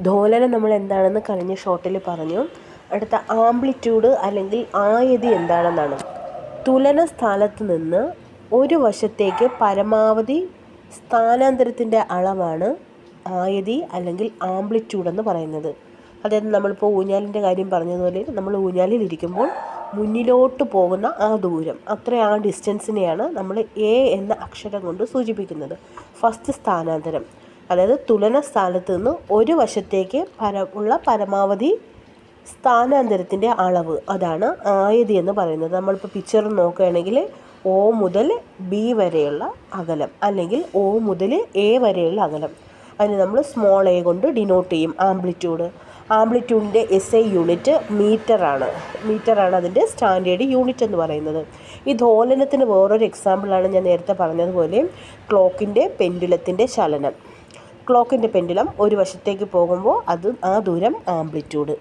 ദോലനം നമ്മൾ എന്താണെന്ന് കഴിഞ്ഞ ഷോട്ടിൽ പറഞ്ഞു. അടുത്ത ആംപ്ലിറ്റ്യൂഡ് അല്ലെങ്കിൽ ആയതി എന്താണെന്നാണ്. തുലന സ്ഥലത്ത് നിന്ന് ഒരു വശത്തേക്ക് പരമാവധി സ്ഥാനാന്തരത്തിൻ്റെ അളവാണ് ആയതി അല്ലെങ്കിൽ ആംപ്ലിറ്റ്യൂഡ് എന്ന് പറയുന്നത്. അതായത് നമ്മളിപ്പോൾ ഊഞ്ഞാലിൻ്റെ കാര്യം പറഞ്ഞതുപോലെ നമ്മൾ ഊഞ്ഞാലിലിരിക്കുമ്പോൾ മുന്നിലോട്ട് പോകുന്ന ആ ദൂരം, ആ ഡിസ്റ്റൻസിനെയാണ് നമ്മൾ എ എന്ന അക്ഷരം കൊണ്ട് സൂചിപ്പിക്കുന്നത്. ഫസ്റ്റ് സ്ഥാനാന്തരം, അതായത് തുലന സ്ഥാനത്ത് നിന്ന് ഒരു വശത്തേക്ക് ഉള്ള പരമാവധി സ്ഥാനാന്തരത്തിൻ്റെ അളവ്, അതാണ് ആയതി എന്ന് പറയുന്നത്. നമ്മളിപ്പോൾ പിക്ചർ നോക്കുകയാണെങ്കിൽ ഒ മുതൽ ബി വരെയുള്ള അകലം അല്ലെങ്കിൽ ഒ മുതൽ എ വരെയുള്ള അകലം, അതിന് നമ്മൾ സ്മോൾ എ കൊണ്ട് ഡിനോട്ട് ചെയ്യും ആംപ്ലിറ്റ്യൂഡ്. ആംപ്ലിറ്റ്യൂഡിൻ്റെ SI യൂണിറ്റ് മീറ്ററാണ് അതിൻ്റെ സ്റ്റാൻഡേർഡ് യൂണിറ്റ് എന്ന് പറയുന്നത്. ഈ ദോലനത്തിന് വേറൊരു എക്സാമ്പിളാണ് ഞാൻ നേരത്തെ പറഞ്ഞതുപോലെ ക്ലോക്കിൻ്റെ പെൻഡുലത്തിൻ്റെ ചലനം. ക്ലോക്കിൻ്റെ പെൻഡുലം ഒരു വശത്തേക്ക് പോകുമ്പോൾ ആ ദൂരം ആംപ്ലിറ്റ്യൂഡ്.